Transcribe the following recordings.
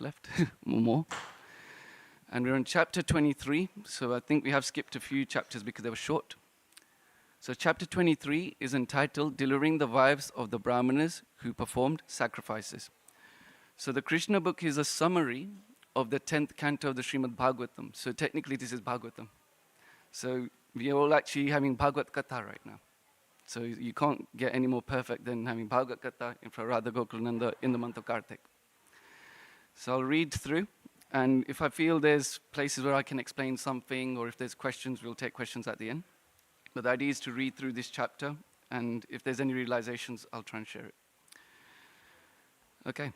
left, more. And we're in chapter 23, so I think we have skipped a few chapters because they were short. So chapter 23 is entitled Delivering the Wives of the Brahmanas Who Performed Sacrifices. So the Krishna book is a summary of the 10th canto of the Srimad Bhagavatam. So technically this is Bhagavatam. So we are all actually having Bhagavad Katha right now. So you can't get any more perfect than having Bhagavad Katha in front of Radha Gokulananda in the month of Kartik. So I'll read through, and if I feel there's places where I can explain something, or if there's questions, we'll take questions at the end. But the idea is to read through this chapter, and if there's any realizations, I'll try and share it. Okay.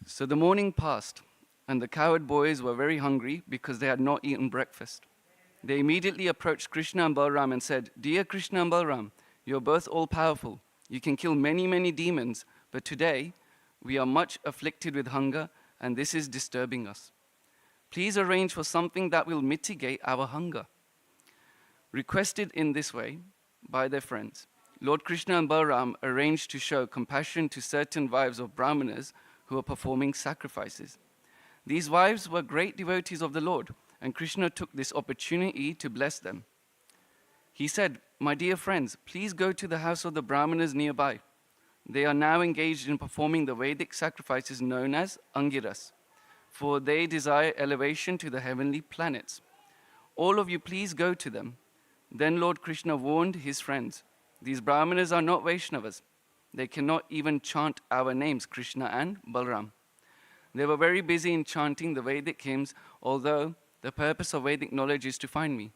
So the morning passed, and the cowherd boys were very hungry because they had not eaten breakfast. They immediately approached Krishna and Balaram and said, "Dear Krishna and Balaram, you're both all-powerful. You can kill many, many demons, but today we are much afflicted with hunger, and this is disturbing us. Please arrange for something that will mitigate our hunger." Requested in this way by their friends, Lord Krishna and Balaram arranged to show compassion to certain wives of Brahmanas who were performing sacrifices. These wives were great devotees of the Lord, and Krishna took this opportunity to bless them. He said, "My dear friends, please go to the house of the Brahmanas nearby. They are now engaged in performing the Vedic sacrifices known as Angiras, for they desire elevation to the heavenly planets. All of you please go to them." Then Lord Krishna warned his friends, "These Brahmanas are not Vaishnavas. They cannot even chant our names, Krishna and Balaram." They were very busy in chanting the Vedic hymns, although the purpose of Vedic knowledge is to find me.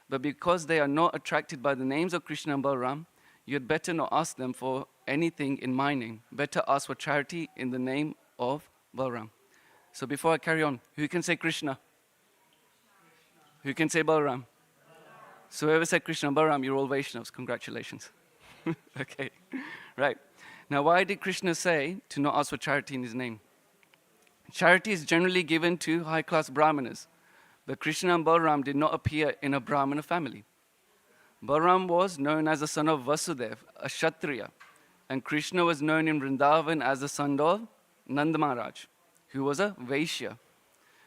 But because they are not attracted by the names of Krishna and Balaram, you had better not ask them for anything in my name. Better ask for charity in the name of Balaram. So before I carry on, who can say Krishna? Who can say Balaram? So whoever said Krishna and Balaram, you're all Vaishnavas. Congratulations. Okay, right. Now why did Krishna say to not ask for charity in his name? Charity is generally given to high-class Brahmanas, but Krishna and Balaram did not appear in a Brahmana family. Balaram was known as the son of Vasudeva, a Kshatriya, and Krishna was known in Vrindavan as the son of Nanda Maharaj, who was a Vaishya.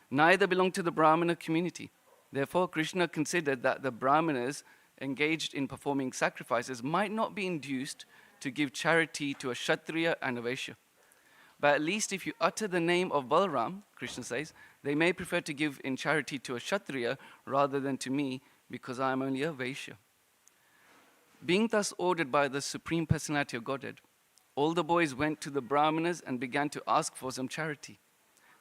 Neither belonged to the Brahmana community. Therefore, Krishna considered that the Brahmanas engaged in performing sacrifices might not be induced to give charity to a Kshatriya and a Vaishya. But at least if you utter the name of Balaram, Krishna says, they may prefer to give in charity to a Kshatriya rather than to me, because I am only a Vaishya. Being thus ordered by the Supreme Personality of Godhead, all the boys went to the Brahmanas and began to ask for some charity.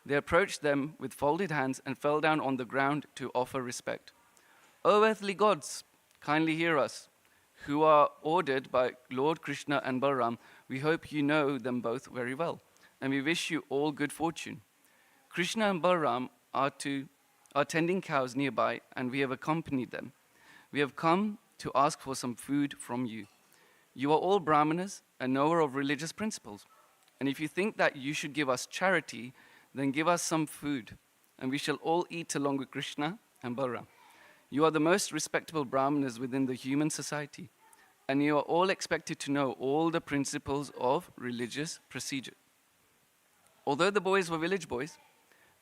They approached them with folded hands and fell down on the ground to offer respect. "O earthly gods, kindly hear us, who are ordered by Lord Krishna and Balaram. We hope you know them both very well, and we wish you all good fortune. Krishna and Balaram are tending cows nearby, and we have accompanied them. We have come to ask for some food from you. You are all Brahmanas and knower of religious principles, and if you think that you should give us charity, then give us some food, and we shall all eat along with Krishna and Balaram. You are the most respectable Brahmanas within the human society, and you are all expected to know all the principles of religious procedure." Although the boys were village boys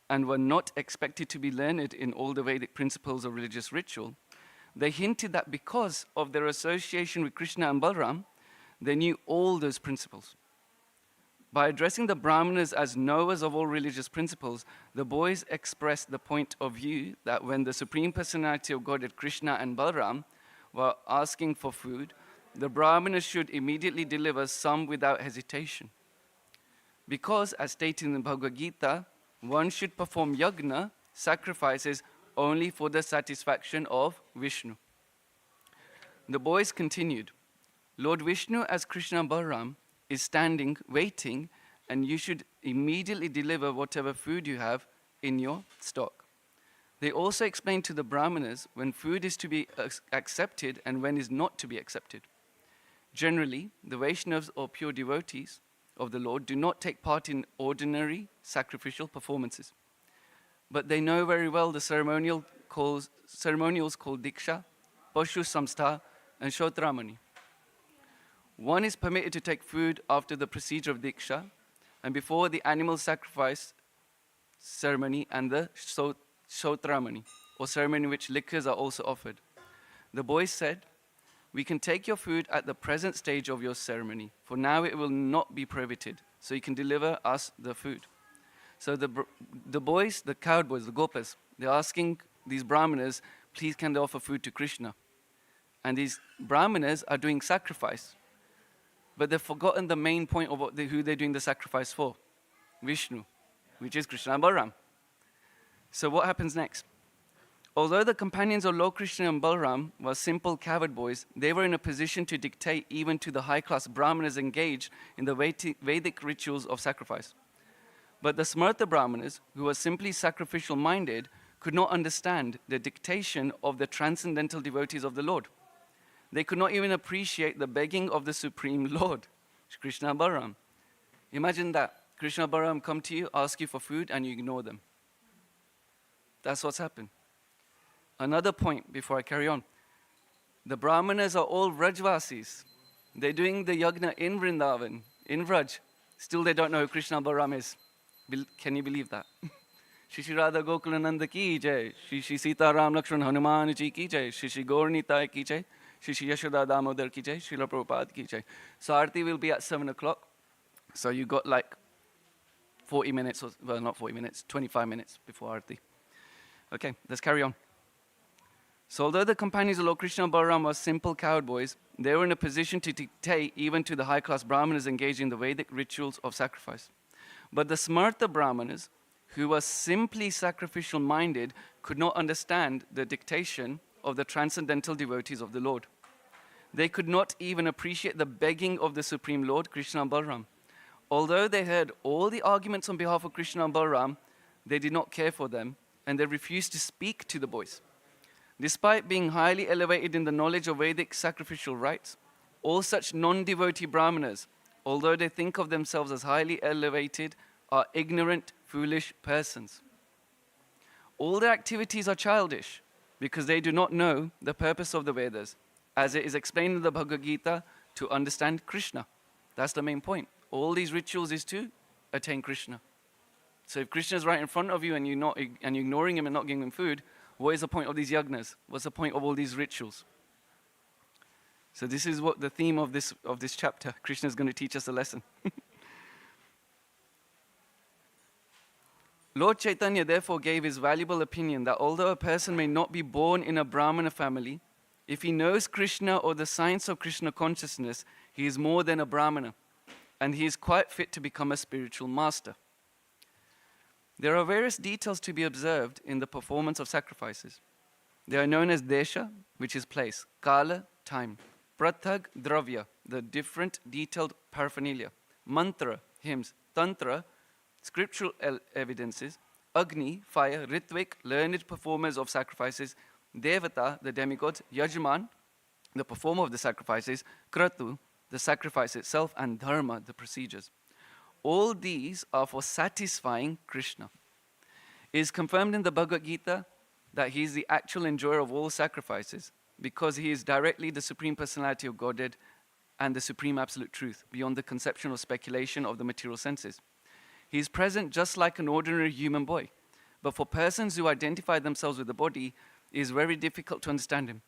and were not expected to be learned in all the Vedic principles of religious ritual, they hinted that because of their association with Krishna and Balaram, they knew all those principles. By addressing the Brahmanas as knowers of all religious principles, the boys expressed the point of view that when the Supreme Personality of Godhead, Krishna and Balaram, were asking for food, the Brahmanas should immediately deliver some without hesitation. Because, as stated in the Bhagavad Gita, one should perform yajna, sacrifices, only for the satisfaction of Vishnu. The boys continued, "Lord Vishnu, as Krishna and Balaram, is standing, waiting, and you should immediately deliver whatever food you have in your stock." They also explained to the Brahmanas when food is to be accepted and when is not to be accepted. Generally, the Vaishnavas or pure devotees of the Lord do not take part in ordinary sacrificial performances. But they know very well the ceremonials called Diksha, Pashu Samstha, and Shotramani. One is permitted to take food after the procedure of Diksha and before the animal sacrifice ceremony and the Shotramani, or ceremony in which liquors are also offered. The boys said, "We can take your food at the present stage of your ceremony, for now it will not be prohibited, so you can deliver us the food." So the boys, the cowherd boys, the gopas, they're asking these brahmanas, please can they offer food to Krishna? And these brahmanas are doing sacrifice. But they've forgotten the main point of who they're doing the sacrifice for. Vishnu, which is Krishna and Balaram. So what happens next? Although the companions of Lord Krishna and Balaram were simple cowherd boys, they were in a position to dictate even to the high-class brahmanas engaged in the Vedic rituals of sacrifice. But the Smarta brahmanas, who were simply sacrificial-minded, could not understand the dictation of the transcendental devotees of the Lord. They could not even appreciate the begging of the Supreme Lord, Krishna and Balaram. Imagine that. Krishna and Balaram come to you, ask you for food, and you ignore them. That's what's happened. Another point before I carry on. The Brahmanas are all Vrajvasis. They're doing the yagna in Vrindavan, in Vraj. Still they don't know who Krishna and Balaram is. Can you believe that? Shri Radha Gokulananda ki jai, Shri Sita Ram Lakshman Hanuman ji ki jai, Shri Gaur Nitai ki jai, Shri Yashoda Damodar ki jai, Srila Prabhupada ki jai. So Aarti will be at 7 o'clock. So you got like 40 minutes, well not 40 minutes, 25 minutes before Aarti. Okay, let's carry on. So although the companions of Lord Krishna and Balaram were simple cowherd boys, they were in a position to dictate even to the high-class brahmanas engaged in the Vedic rituals of sacrifice. But the Smarta brahmanas, who were simply sacrificial-minded, could not understand the dictation of the transcendental devotees of the Lord. They could not even appreciate the begging of the Supreme Lord, Krishna and Balaram. Although they heard all the arguments on behalf of Krishna and Balaram, they did not care for them, and they refused to speak to the boys. Despite being highly elevated in the knowledge of Vedic sacrificial rites, all such non-devotee brahmanas, although they think of themselves as highly elevated, are ignorant, foolish persons. All their activities are childish because they do not know the purpose of the Vedas, as it is explained in the Bhagavad Gita, to understand Krishna. That's the main point. All these rituals is to attain Krishna. So if Krishna is right in front of you and you're ignoring him and not giving him food, what is the point of these yagnas? What's the point of all these rituals? So this is what the theme of this chapter. Krishna is going to teach us a lesson. Lord Chaitanya therefore gave his valuable opinion that although a person may not be born in a Brahmana family, if he knows Krishna or the science of Krishna consciousness, he is more than a Brahmana, and he is quite fit to become a spiritual master. There are various details to be observed in the performance of sacrifices. They are known as Desha, which is place, Kala, time, Prathag, Dravya, the different detailed paraphernalia, Mantra, hymns, Tantra, scriptural evidences, Agni, fire, Ritvik, learned performers of sacrifices, Devata, the demigods, Yajman, the performer of the sacrifices, Kratu, the sacrifice itself, and Dharma, the procedures. All these are for satisfying Krishna. It is confirmed in the Bhagavad Gita that he is the actual enjoyer of all sacrifices because he is directly the Supreme Personality of Godhead and the Supreme Absolute Truth, beyond the conception or speculation of the material senses. He is present just like an ordinary human boy, but for persons who identify themselves with the body, it is very difficult to understand him.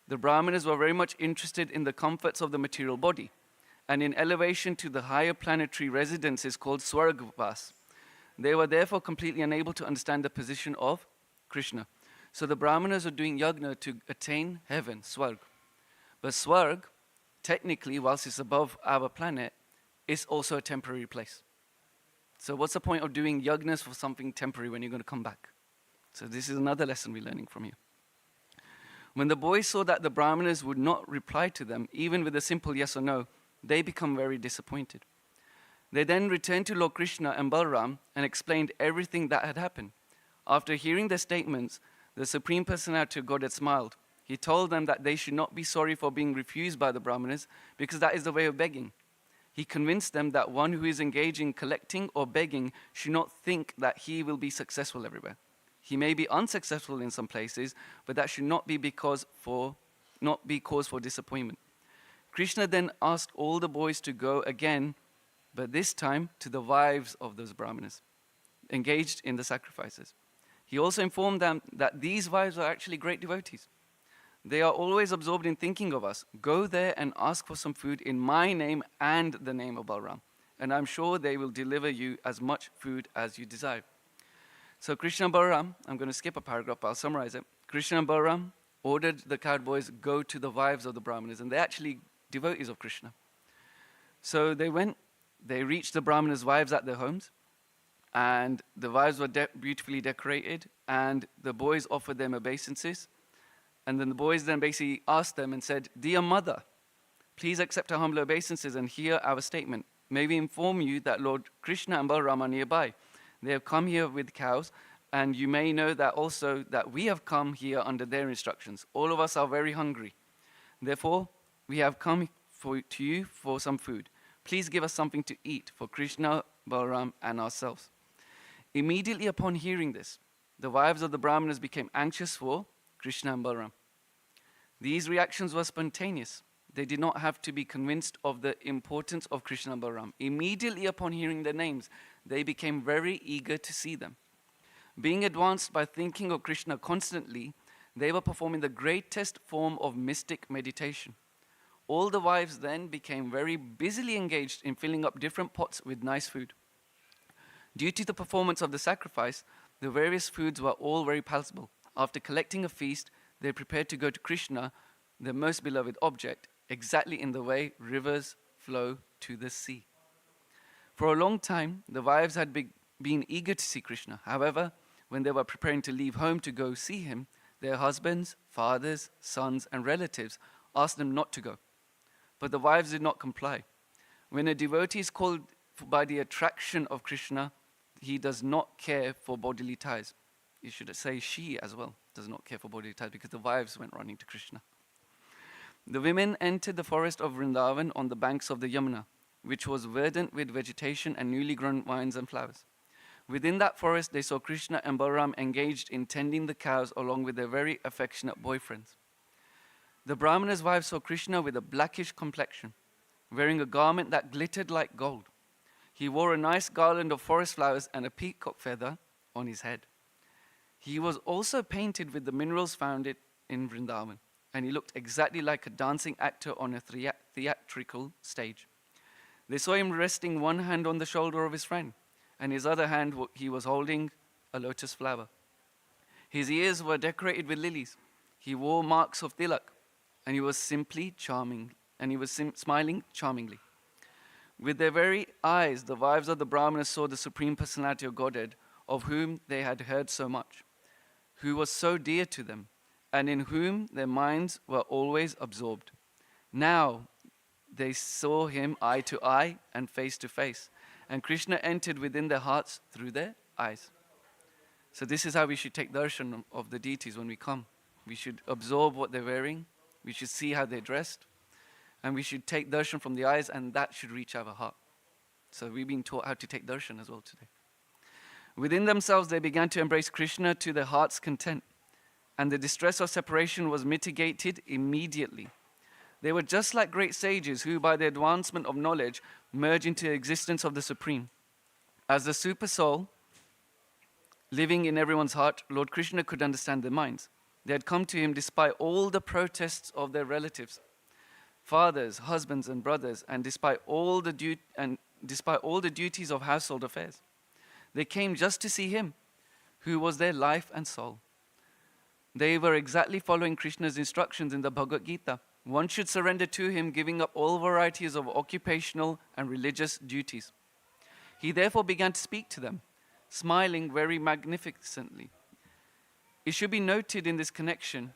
The Brahmanas were very much interested in the comforts of the material body, and in elevation to the higher planetary residences called Swargavas. They were therefore completely unable to understand the position of Krishna. So the Brahmanas are doing yagna to attain heaven, Swarg. But Swarg, technically, whilst it's above our planet, is also a temporary place. So what's the point of doing yagnas for something temporary when you're going to come back? So this is another lesson we're learning from here. When the boys saw that the Brahmanas would not reply to them, even with a simple yes or no, they become very disappointed. They then returned to Lord Krishna and Balaram and explained everything that had happened. After hearing their statements, the Supreme Personality of God had smiled. He told them that they should not be sorry for being refused by the Brahmanas, because that is the way of begging. He convinced them that one who is engaged in collecting or begging should not think that he will be successful everywhere. He may be unsuccessful in some places, but that should not be cause for disappointment. Krishna then asked all the boys to go again, but this time to the wives of those Brahmanas. engaged in the sacrifices. He also informed them that these wives are actually great devotees. They are always absorbed in thinking of us. Go there and ask for some food in my name and the name of Balram, and I'm sure they will deliver you as much food as you desire. So Krishna and Balram, I'm going to skip a paragraph, but I'll summarize it. Krishna and Balram ordered the cowherd boys go to the wives of the Brahmanas, and they're actually devotees of Krishna. So they went, they reached the Brahmanas' wives at their homes, and the wives were beautifully decorated, and the boys offered them obeisances. And then the boys then basically asked them and said, "Dear mother, please accept our humble obeisances and hear our statement. May we inform you that Lord Krishna and Balram are nearby. They have come here with cows, and you may know that also that we have come here under their instructions. All of us are very hungry. Therefore, we have come to you for some food. Please give us something to eat for Krishna, Balram, and ourselves." Immediately upon hearing this, the wives of the Brahmanas became anxious for Krishna and Balram. These reactions were spontaneous. They did not have to be convinced of the importance of Krishna and Balram. Immediately upon hearing their names, they became very eager to see them. Being advanced by thinking of Krishna constantly, they were performing the greatest form of mystic meditation. All the wives then became very busily engaged in filling up different pots with nice food. Due to the performance of the sacrifice, the various foods were all very palatable. After collecting a feast, they prepared to go to Krishna, their most beloved object, exactly in the way rivers flow to the sea. For a long time, the wives had been eager to see Krishna. However, when they were preparing to leave home to go see him, their husbands, fathers, sons, and relatives asked them not to go. But the wives did not comply. When a devotee is called by the attraction of Krishna, he does not care for bodily ties. You should say she as well does not care for bodily ties, because the wives went running to Krishna. The women entered the forest of Vrindavan on the banks of the Yamuna, which was verdant with vegetation and newly grown vines and flowers. Within that forest, they saw Krishna and Balram engaged in tending the cows along with their very affectionate boyfriends. The Brahmana's wife saw Krishna with a blackish complexion, wearing a garment that glittered like gold. He wore a nice garland of forest flowers and a peacock feather on his head. He was also painted with the minerals found in Vrindavan, and he looked exactly like a dancing actor on a theatrical stage. They saw him resting one hand on the shoulder of his friend, and his other hand he was holding a lotus flower. His ears were decorated with lilies. He wore marks of tilak, and he was simply charming, and he was smiling charmingly. With their very eyes, the wives of the Brahmanas saw the Supreme Personality of Godhead, of whom they had heard so much, who was so dear to them, and in whom their minds were always absorbed. Now they saw him eye to eye and face to face, and Krishna entered within their hearts through their eyes. So this is how we should take darshan of the deities when we come. We should absorb what they're wearing, we should see how they're dressed, and we should take darshan from the eyes, and that should reach our heart. So we've been taught how to take darshan as well today. Within themselves, they began to embrace Krishna to their heart's content, and the distress of separation was mitigated immediately. They were just like great sages who, by the advancement of knowledge, merge into the existence of the Supreme. As the super soul living in everyone's heart, Lord Krishna could understand their minds. They had come to him despite all the protests of their relatives, fathers, husbands, and brothers, and despite all the duties of household affairs. They came just to see him, who was their life and soul. They were exactly following Krishna's instructions in the Bhagavad Gita. One should surrender to him, giving up all varieties of occupational and religious duties. He therefore began to speak to them, smiling very magnificently. It should be noted in this connection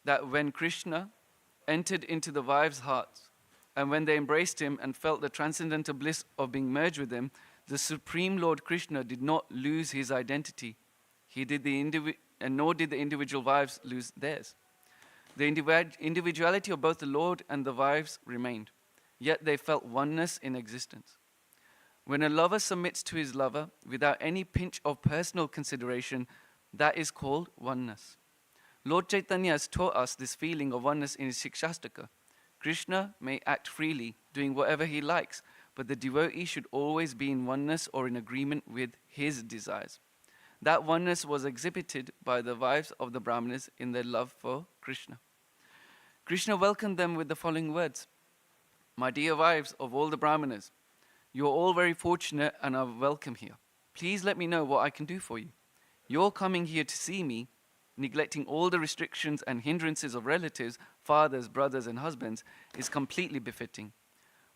that when Krishna entered into the wives' hearts, and when they embraced him and felt the transcendental bliss of being merged with him, the Supreme Lord Krishna did not lose his identity. Nor did the individual wives lose theirs. The individuality of both the Lord and the wives remained, yet they felt oneness in existence. When a lover submits to his lover without any pinch of personal consideration, that is called oneness. Lord Chaitanya has taught us this feeling of oneness in his Shikshastaka. Krishna may act freely, doing whatever he likes, but the devotee should always be in oneness or in agreement with his desires. That oneness was exhibited by the wives of the Brahmanas in their love for Krishna. Krishna welcomed them with the following words: "My dear wives of all the Brahmanas, you are all very fortunate and are welcome here. Please let me know what I can do for you. Your coming here to see me, neglecting all the restrictions and hindrances of relatives, fathers, brothers, and husbands, is completely befitting.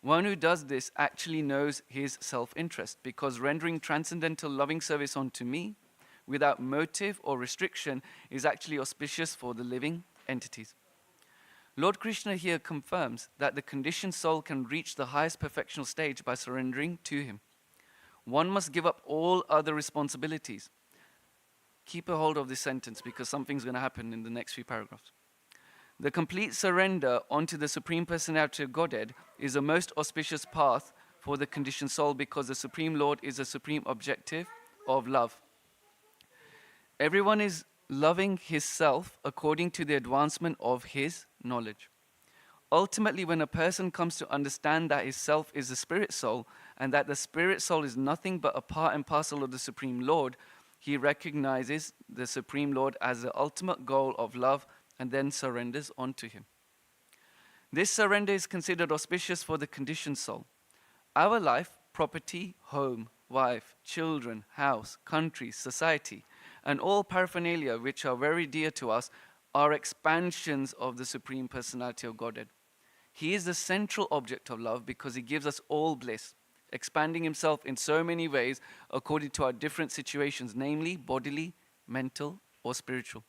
One who does this actually knows his self-interest, because rendering transcendental loving service unto me without motive or restriction is actually auspicious for the living entities." Lord Krishna here confirms that the conditioned soul can reach the highest perfectional stage by surrendering to him. One must give up all other responsibilities. Keep a hold of this sentence because something's going to happen in the next few paragraphs. The complete surrender onto the Supreme Personality of Godhead is a most auspicious path for the conditioned soul, because the Supreme Lord is the supreme objective of love. Everyone is loving his self according to the advancement of his knowledge. Ultimately, when a person comes to understand that his self is the spirit soul and that the spirit soul is nothing but a part and parcel of the Supreme Lord, he recognizes the Supreme Lord as the ultimate goal of love and then surrenders onto him. This surrender is considered auspicious for the conditioned soul. Our life, property, home, wife, children, house, country, society, and all paraphernalia which are very dear to us are expansions of the Supreme Personality of Godhead. He is the central object of love because he gives us all bliss, expanding himself in so many ways according to our different situations, namely bodily, mental, or spiritual.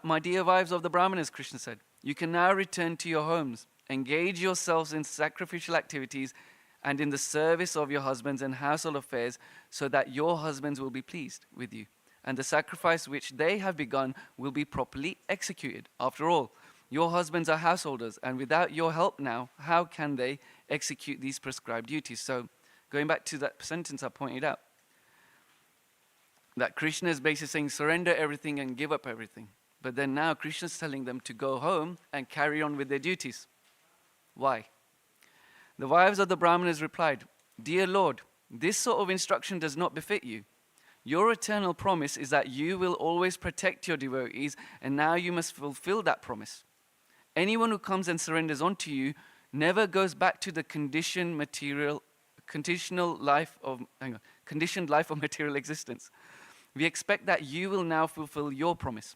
My dear wives of the Brahmanas, Krishna said, you can now return to your homes, engage yourselves in sacrificial activities and in the service of your husbands and household affairs, so that your husbands will be pleased with you, and the sacrifice which they have begun will be properly executed. After all, your husbands are householders, and without your help now, how can they execute these prescribed duties? So, going back to that sentence I pointed out, that Krishna is basically saying surrender everything and give up everything. But then now Krishna is telling them to go home and carry on with their duties. Why? The wives of the Brahmanas replied, "Dear Lord, this sort of instruction does not befit you. Your eternal promise is that you will always protect your devotees, and now you must fulfill that promise. Anyone who comes and surrenders onto you never goes back to the conditioned life of material existence. We expect that you will now fulfill your promise.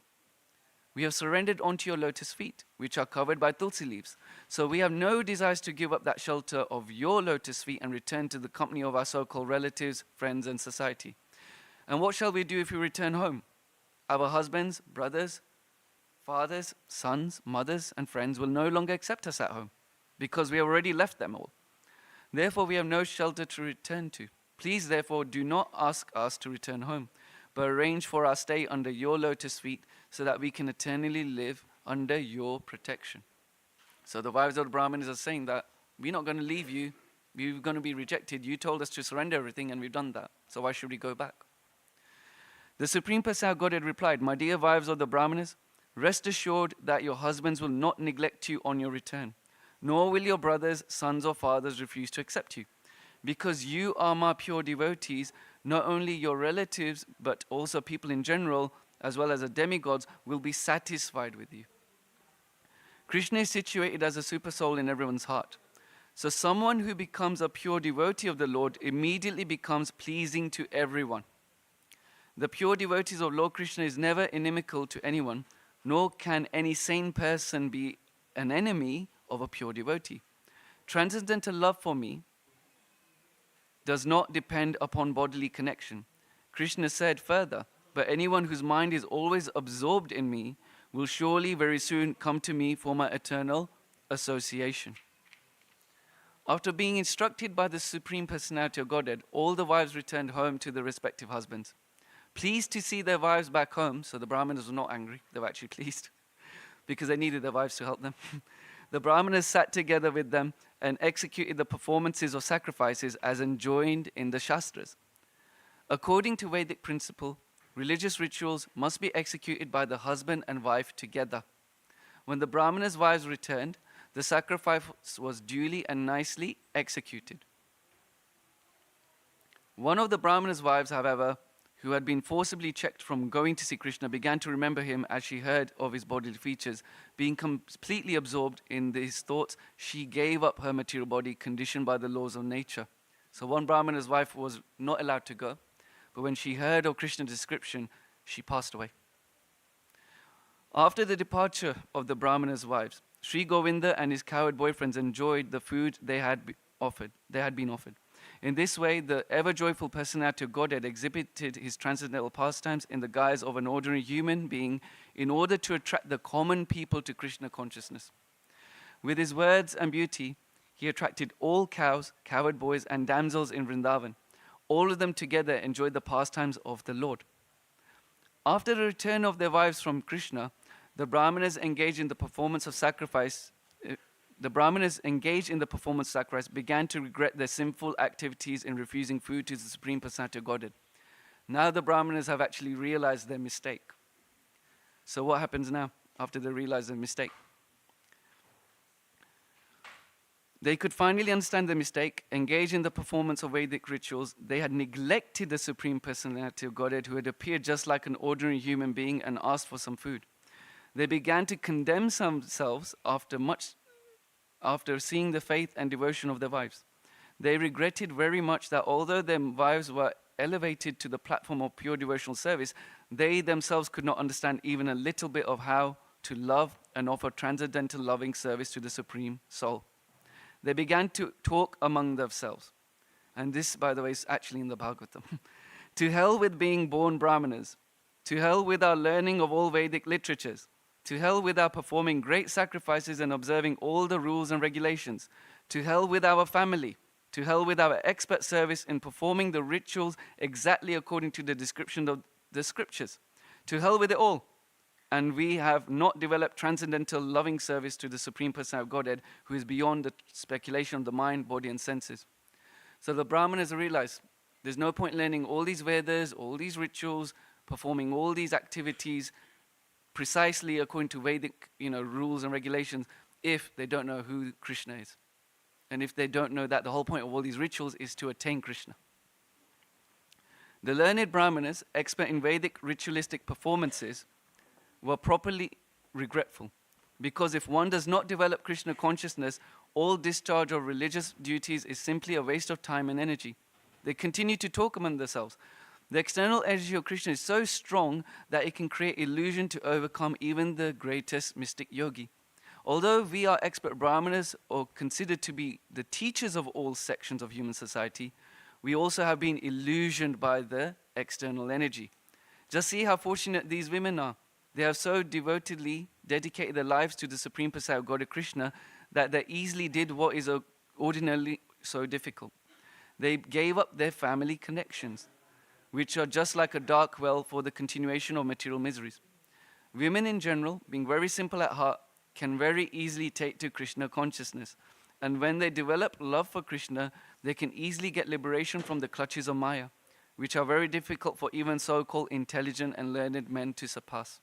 We have surrendered onto your lotus feet, which are covered by tulsi leaves. So we have no desires to give up that shelter of your lotus feet and return to the company of our so-called relatives, friends, and society. And what shall we do if we return home? Our husbands, brothers, fathers, sons, mothers, and friends will no longer accept us at home, because we have already left them all. Therefore, we have no shelter to return to. Please, therefore, do not ask us to return home, but arrange for our stay under your lotus feet, so that we can eternally live under your protection." So the wives of the Brahmanas are saying that we're not going to leave you, we're going to be rejected. You told us to surrender everything and we've done that. So why should we go back? The Supreme Personality of Godhead replied, "My dear wives of the Brahmanas, rest assured that your husbands will not neglect you on your return, nor will your brothers, sons, or fathers refuse to accept you. Because you are my pure devotees, not only your relatives, but also people in general, as well as the demigods, will be satisfied with you." Krishna is situated as a super soul in everyone's heart. So someone who becomes a pure devotee of the Lord immediately becomes pleasing to everyone. The pure devotees of Lord Krishna is never inimical to anyone, nor can any sane person be an enemy of a pure devotee. Transcendental love for me does not depend upon bodily connection. Krishna said further, "But anyone whose mind is always absorbed in me will surely very soon come to me for my eternal association." After being instructed by the Supreme Personality of Godhead, all the wives returned home to their respective husbands. Pleased to see their wives back home, so the Brahmanas were not angry, they were actually pleased, because they needed their wives to help them. The Brahmanas sat together with them and executed the performances of sacrifices as enjoined in the Shastras. According to Vedic principle, religious rituals must be executed by the husband and wife together. When the Brahmanas' wives returned, The sacrifice was duly and nicely executed. One of the Brahmana's wives, however, who had been forcibly checked from going to see Krishna, began to remember him as she heard of his bodily features. Being completely absorbed in his thoughts, she gave up her material body, conditioned by the laws of nature. So one Brahmana's wife was not allowed to go, but when she heard of Krishna's description, she passed away. After the departure of the Brahmana's wives, Sri Govinda and his cowherd boyfriends enjoyed the food they had been offered. In this way, the ever-joyful personality of Godhead exhibited his transcendental pastimes in the guise of an ordinary human being in order to attract the common people to Krishna consciousness. With his words and beauty, he attracted all cows, cowherd boys, and damsels in Vrindavan. All of them together enjoyed the pastimes of the Lord. After the return of their wives from Krishna, the Brahmanas engaged in the performance of sacrifice began to regret their sinful activities in refusing food to the Supreme Personality of Godhead. Now the Brahmanas have actually realized their mistake. So what happens now after they realize their mistake? They could finally understand their mistake, engage in the performance of Vedic rituals. They had neglected the Supreme Personality of Godhead, who had appeared just like an ordinary human being, and asked for some food. They began to condemn themselves after seeing the faith and devotion of their wives. They regretted very much that although their wives were elevated to the platform of pure devotional service, they themselves could not understand even a little bit of how to love and offer transcendental loving service to the Supreme Soul. They began to talk among themselves. And this, by the way, is actually in the Bhagavatam. To hell with being born Brahmanas. To hell with our learning of all Vedic literatures. To hell with our performing great sacrifices and observing all the rules and regulations. To hell with our family. To hell with our expert service in performing the rituals exactly according to the description of the scriptures. To hell with it all. And we have not developed transcendental loving service to the Supreme Personality of Godhead, who is beyond the speculation of the mind, body, and senses. So the Brahmanas realize there's no point learning all these Vedas, all these rituals, performing all these activities precisely according to Vedic, rules and regulations, if they don't know who Krishna is. And if they don't know that the whole point of all these rituals is to attain Krishna. The learned Brahmanas, expert in Vedic ritualistic performances, were properly regretful, because if one does not develop Krishna consciousness, all discharge of religious duties is simply a waste of time and energy. They continue to talk among themselves. The external energy of Krishna is so strong that it can create illusion to overcome even the greatest mystic yogi. Although we are expert Brahmanas, or considered to be the teachers of all sections of human society, we also have been illusioned by the external energy. Just see how fortunate these women are. They have so devotedly dedicated their lives to the Supreme Personality of God, Krishna, that they easily did what is ordinarily so difficult. They gave up their family connections, which are just like a dark well for the continuation of material miseries. Women in general, being very simple at heart, can very easily take to Krishna consciousness. And when they develop love for Krishna, they can easily get liberation from the clutches of Maya, which are very difficult for even so-called intelligent and learned men to surpass.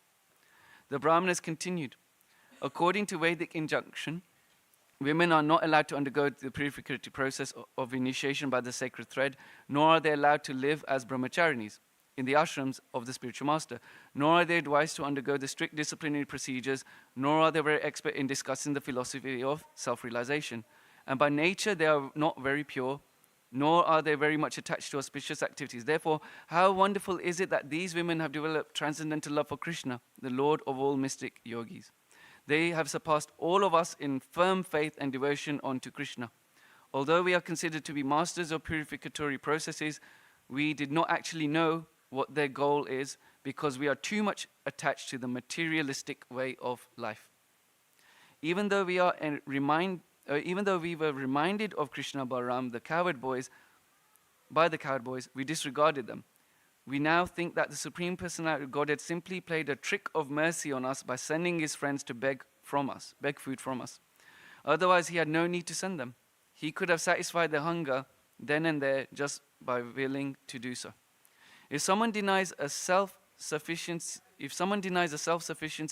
The Brahmanas continued. According to Vedic injunction, women are not allowed to undergo the purificatory process of initiation by the sacred thread, nor are they allowed to live as brahmacharinis in the ashrams of the spiritual master, nor are they advised to undergo the strict disciplinary procedures, nor are they very expert in discussing the philosophy of self-realization. And by nature, they are not very pure, nor are they very much attached to auspicious activities. Therefore, how wonderful is it that these women have developed transcendental love for Krishna, the Lord of all mystic yogis. They have surpassed all of us in firm faith and devotion unto Krishna. Although we are considered to be masters of purificatory processes, we did not actually know what their goal is, because we are too much attached to the materialistic way of life. Even though we were reminded of Krishna Balaram, by the cowherd boys, we disregarded them. We now think that the Supreme Personality of Godhead simply played a trick of mercy on us by sending his friends to beg food from us. Otherwise, he had no need to send them. He could have satisfied their hunger then and there just by willing to do so. If someone denies the self-sufficiency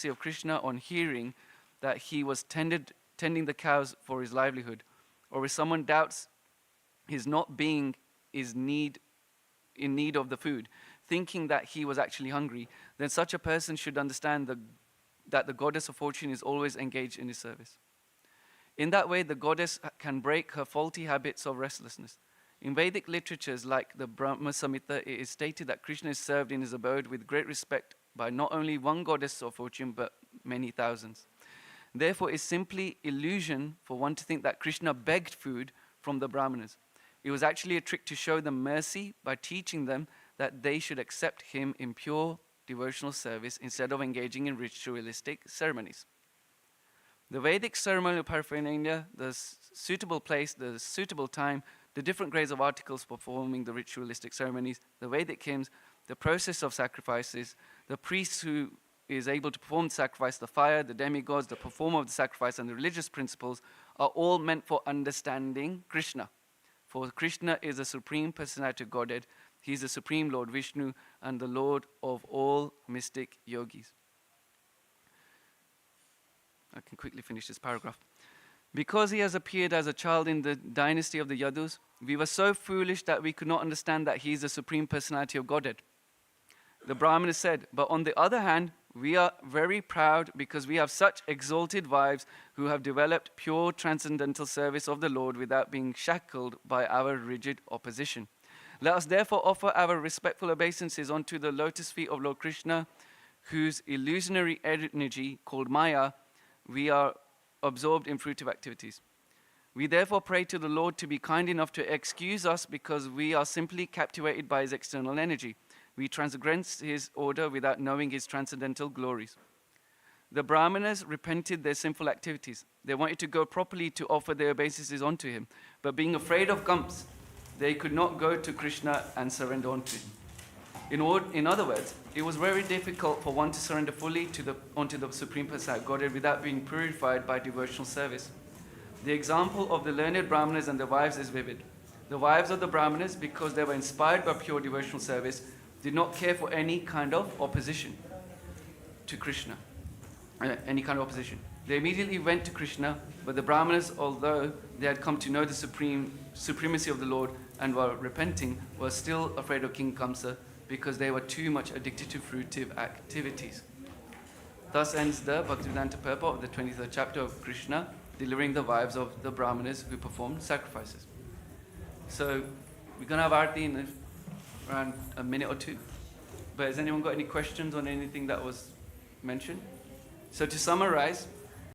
of Krishna on hearing that he was tended tending the cows for his livelihood, or if someone doubts his not being in need of the food, thinking that he was actually hungry, then such a person should understand that the goddess of fortune is always engaged in his service. In that way, the goddess can break her faulty habits of restlessness. In Vedic literatures like the Brahma Samhita, it is stated that Krishna is served in his abode with great respect by not only one goddess of fortune, but many thousands. Therefore, it's simply illusion for one to think that Krishna begged food from the Brahmanas. It was actually a trick to show them mercy by teaching them that they should accept him in pure devotional service instead of engaging in ritualistic ceremonies. The Vedic ceremonial paraphernalia, the suitable place, the suitable time, the different grades of articles performing the ritualistic ceremonies, the Vedic hymns, the process of sacrifices, the priest who is able to perform the sacrifice, the fire, the demigods, the performer of the sacrifice, and the religious principles are all meant for understanding Krishna. For Krishna is the Supreme Personality of Godhead. He is the Supreme Lord Vishnu and the Lord of all mystic yogis. I can quickly finish this paragraph. Because he has appeared as a child in the dynasty of the Yadus, we were so foolish that we could not understand that he is the Supreme Personality of Godhead. The Brahmana said, but on the other hand, we are very proud because we have such exalted wives who have developed pure transcendental service of the Lord without being shackled by our rigid opposition. Let us therefore offer our respectful obeisances unto the lotus feet of Lord Krishna, whose illusionary energy called Maya, we are absorbed in fruitive activities. We therefore pray to the Lord to be kind enough to excuse us because we are simply captivated by his external energy. We transgress his order without knowing his transcendental glories. The Brahmanas repented their sinful activities. They wanted to go properly to offer their obeisances unto him, but being afraid of gumps, they could not go to Krishna and surrender unto him. In other words, it was very difficult for one to surrender fully unto the Supreme Personality of Godhead without being purified by devotional service. The example of the learned Brahmanas and their wives is vivid. The wives of the Brahmanas, because they were inspired by pure devotional service, did not care for any kind of opposition to Krishna, any kind of opposition. They immediately went to Krishna, but the Brahmanas, although they had come to know the supremacy of the Lord and were repenting, were still afraid of King Kamsa because they were too much addicted to fruitive activities. Thus ends the Bhaktivedanta purport of the 23rd chapter of Krishna, delivering the wives of the Brahmanas who performed sacrifices. So we're going to have Aarti in around a minute or two. But has anyone got any questions on anything that was mentioned? So to summarize,